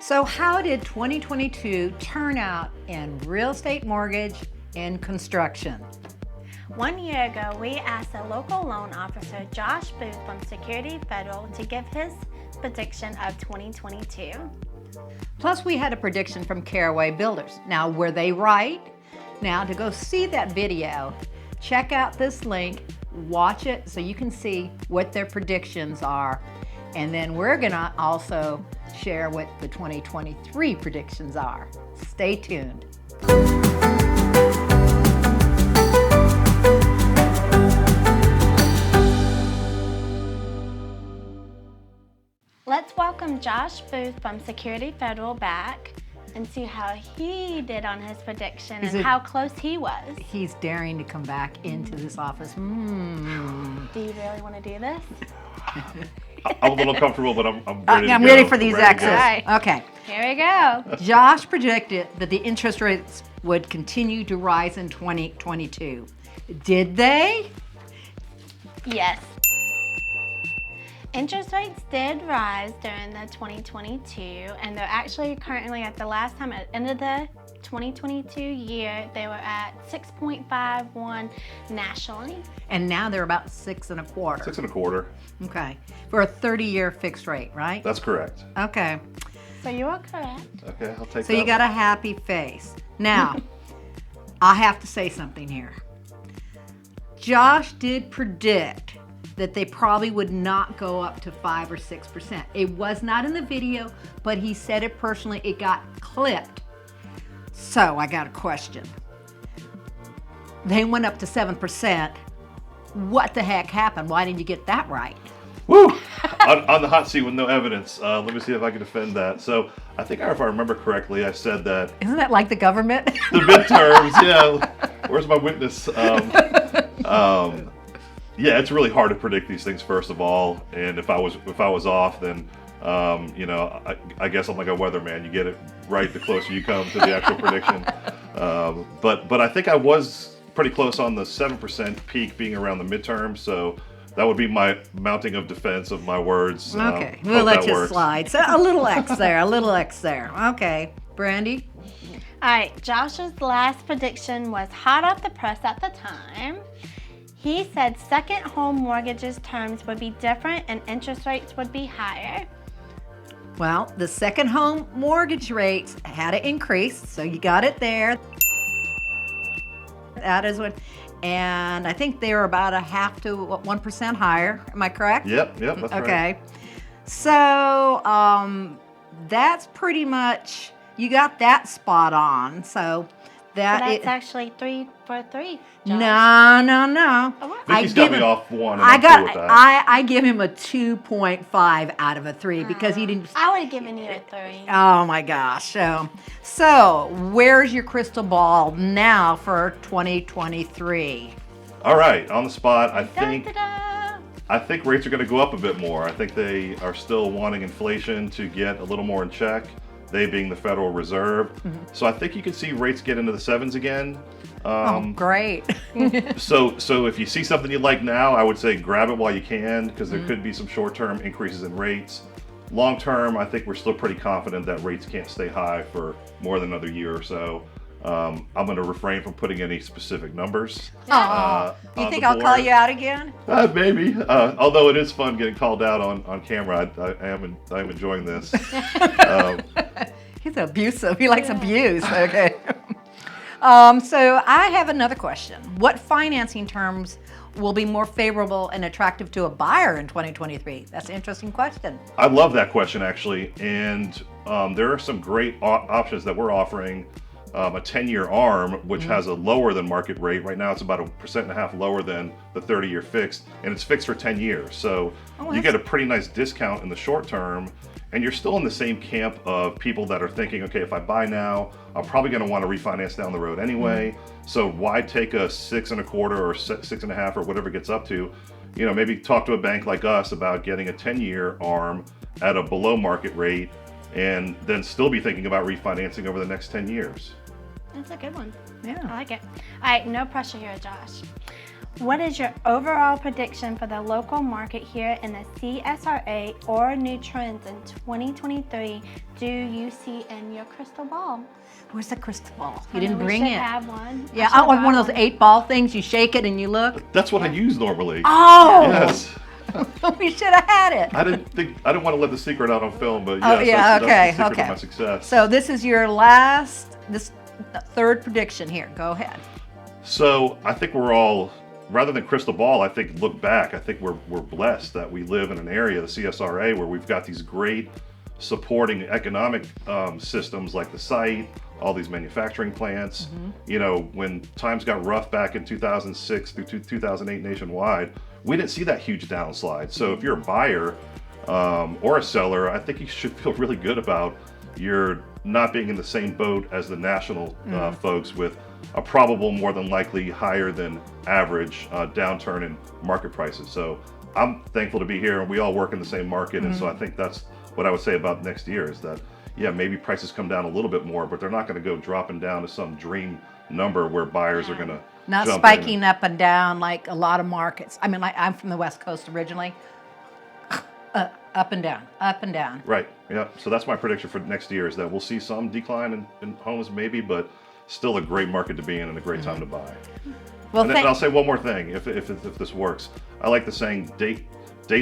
So how did 2022 turn out in real estate mortgage and construction? 1 year ago, we asked a local loan officer, Josh Booth from Security Federal, to give his prediction of 2022. Plus, we had a prediction from Caraway Builders. Now, were they right? Now, to go see that video, check out this link, watch it so you can see what their predictions are. And then we're gonna also share what the 2023 predictions are. Stay tuned. Let's welcome Josh Booth from Security Federal back and see how he did on his prediction and how close he was. He's daring to come back into this office. Do you really want to do this? I'm a little comfortable, but I'm ready to I'm go. ready for these exits. Right. Okay. Here we go. Josh predicted that the interest rates would continue to rise in 2022. Did they? Yes. Interest rates did rise during the 2022, and they're actually currently at the last time at the end of the 2022 year, they were at 6.51 nationally. And now they're about 6.25. 6.25. Okay. For a 30-year fixed rate, right? That's correct. Okay. So you are correct. Okay, I'll take that. So you got a happy face. Now, I have to say something here. Josh did predict that they probably would not go up to 5 or 6%. It was not in the video, but he said it personally. It got clipped. So I got a question. They went up to 7%. What the heck happened? Why didn't you get that right? Woo! on the hot seat with no evidence. Let me see if I can defend that. So I think if I remember correctly, I said that Isn't that like the government? the midterms, yeah. Where's my witness? Yeah, it's really hard to predict these things, first of all. And if I was off, then I guess I'm like a weatherman. You get it right the closer you come to the actual prediction. But I think I was pretty close on the 7% peak being around the midterm. So that would be my mounting of defense of my words. Okay, we'll let you slide. So a little X there, a little X there. Okay, Brandi? All right, Josh's last prediction was hot off the press at the time. He said second home mortgages terms would be different and interest rates would be higher. Well, the second home mortgage rates had to increase, so you got it there. That is what, and I think they were about 0.5 to 1% higher. Am I correct? Yep, that's right. Okay. So that's pretty much, you got that spot on. So that's actually 3 for 3. Josh. No. Vicky's got me off one. And I I'm cool with that. I give him a 2.5 out of a 3 because he didn't. I would have given you a 3. Oh my gosh. So where's your crystal ball now for 2023? All right, on the spot, I think rates are going to go up a bit more. I think they are still wanting inflation to get a little more in check, they being the Federal Reserve. Mm-hmm. So I think you could see rates get into the 7s again. Great. So if you see something you like now, I would say grab it while you can, because there could be some short-term increases in rates. Long-term, I think we're still pretty confident that rates can't stay high for more than another year or so. I'm going to refrain from putting any specific numbers. You think I'll call you out again? Maybe. Although it is fun getting called out on camera. I am enjoying this. He's abusive. He likes abuse. Okay. So I have another question. What financing terms will be more favorable and attractive to a buyer in 2023? That's an interesting question. I love that question, actually. And there are some great options that we're offering. A 10-year ARM, which has a lower than market rate. Right now it's about 1.5% lower than the 30-year fixed, and it's fixed for 10 years. So you get a pretty nice discount in the short term, and you're still in the same camp of people that are thinking, okay, if I buy now, I'm probably going to want to refinance down the road anyway. So why take a 6.25 or 6.5 or whatever it gets up to? Maybe talk to a bank like us about getting a 10-year ARM at a below market rate, and then still be thinking about refinancing over the next 10 years. That's a good one. Yeah. I like it. All right, no pressure here, Josh. What is your overall prediction for the local market here in the CSRA or new trends in 2023 do you see in your crystal ball? Where's the crystal ball? I You know didn't we bring should it. have one. Yeah, I I should want buy one of those 8-ball things. You shake it and you look. That's what I use normally. Oh! Yes. We should have had it. I didn't want to let the secret out on film, but Oh, yes, yeah, that's okay, the secret okay. of my success. So this is your last, this third prediction here. Go ahead. So I think we're all, rather than crystal ball, I think look back. I think we're blessed that we live in an area, the CSRA, where we've got these great supporting economic systems like the site, all these manufacturing plants. You know, when times got rough back in 2006 through 2008 nationwide, we didn't see that huge downslide. So if you're a buyer or a seller, I think you should feel really good about your not being in the same boat as the national folks with a probable, more than likely higher than average downturn in market prices. So I'm thankful to be here, and we all work in the same market. And so I think that's what I would say about next year is that, yeah, maybe prices come down a little bit more, but they're not going to go dropping down to some dream number where buyers are going to Not jump spiking in. up and down like a lot of markets. I mean, like I'm from the West Coast originally. Up and down, up and down. Right. Yeah. So that's my prediction for next year is that we'll see some decline in homes maybe, but still a great market to be in and a great time to buy. Well, And then I'll say one more thing, if this works. I like the saying, date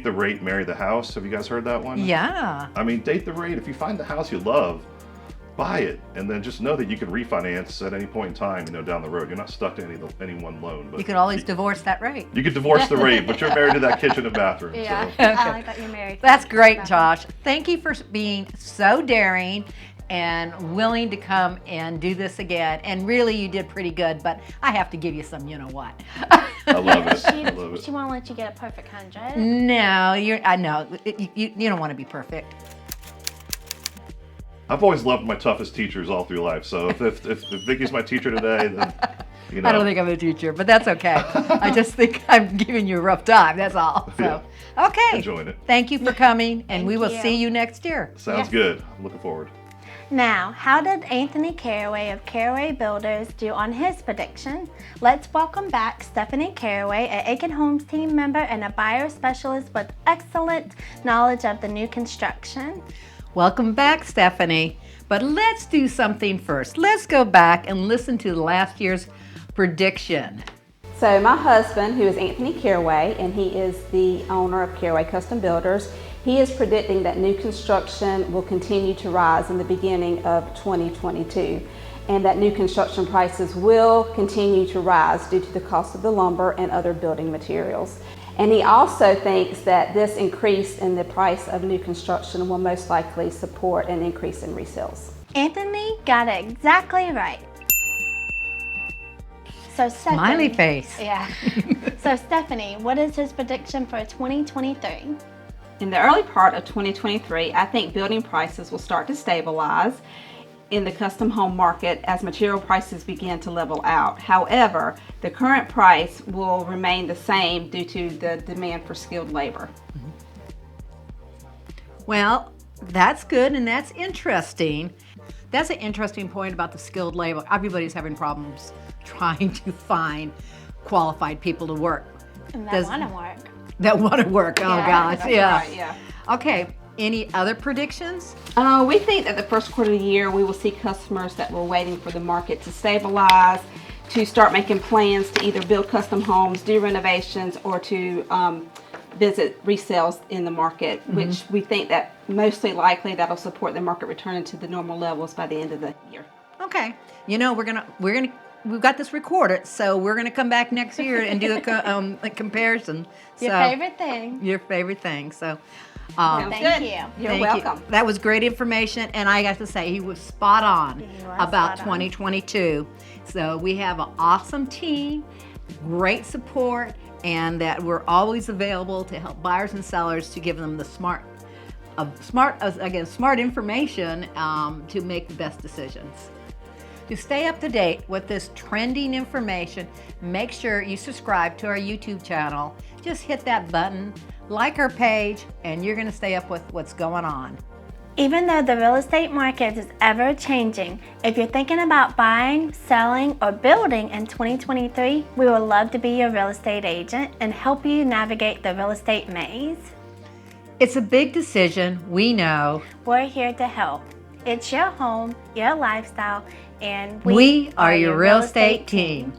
the rate, marry the house. Have you guys heard that one? Yeah. I mean, date the rate. If you find the house you love, buy it, and then just know that you can refinance at any point in time, down the road. You're not stuck to any one loan. But You could always divorce that rate. you could divorce the rate, but you're married to that kitchen and bathroom. Yeah, So. I like that you're married. That's great, Josh. Thank you for being so daring and willing to come and do this again. And really, you did pretty good, but I have to give you some, you know what? I love it. I love it. She won't let you get a perfect 100. No, I know. You don't want to be perfect. I've always loved my toughest teachers all through life. So if Vicky's my teacher today, then I don't think I'm a teacher, but that's okay. I just think I'm giving you a rough time. That's all. So, okay. Enjoying it. Thank you for coming, and we will you. see you next year. Sounds good. I'm looking forward. Now, how did Anthony Caraway of Caraway Builders do on his prediction? Let's welcome back Stephanie Caraway, an Aiken Homes team member and a buyer specialist with excellent knowledge of the new construction. Welcome back, Stephanie. But let's do something first. Let's go back and listen to last year's prediction. So my husband, who is Anthony Caraway, and he is the owner of Caraway Custom Builders, he is predicting that new construction will continue to rise in the beginning of 2022, and that new construction prices will continue to rise due to the cost of the lumber and other building materials. And he also thinks that this increase in the price of new construction will most likely support an increase in resales. Anthony got it exactly right. So Stephanie, Smiley face. Yeah. So Stephanie, what is his prediction for 2023? In the early part of 2023, I think building prices will start to stabilize in the custom home market as material prices begin to level out. However, the current price will remain the same due to the demand for skilled labor. Well, that's good and that's interesting. That's an interesting point about the skilled labor. Everybody's having problems trying to find qualified people to work. And Does- that want to work. That want to work. Oh, gosh. That's Yeah. right, yeah. Okay. Any other predictions? We think that the first quarter of the year we will see customers that were waiting for the market to stabilize, to start making plans to either build custom homes, do renovations, or to visit resales in the market, which we think that mostly likely that'll support the market returning to the normal levels by the end of the year. Okay. We've got this recorded, so we're gonna come back next year and do a comparison. Your So- favorite thing. Your favorite thing. So. Sounds Thank good. you. You're Thank welcome. you. That was great information, and I got to say he was spot on He was about spot on. 2022. So we have an awesome team, great support, and that we're always available to help buyers and sellers to give them the smart information to make the best decisions. To stay up to date with this trending information, make sure you subscribe to our YouTube channel. Just hit that button, like our page, and you're going to stay up with what's going on. Even though the real estate market is ever changing, if you're thinking about buying, selling, or building in 2023, we would love to be your real estate agent and help you navigate the real estate maze. It's a big decision, we know. We're here to help. It's your home, your lifestyle, and We are your real estate team.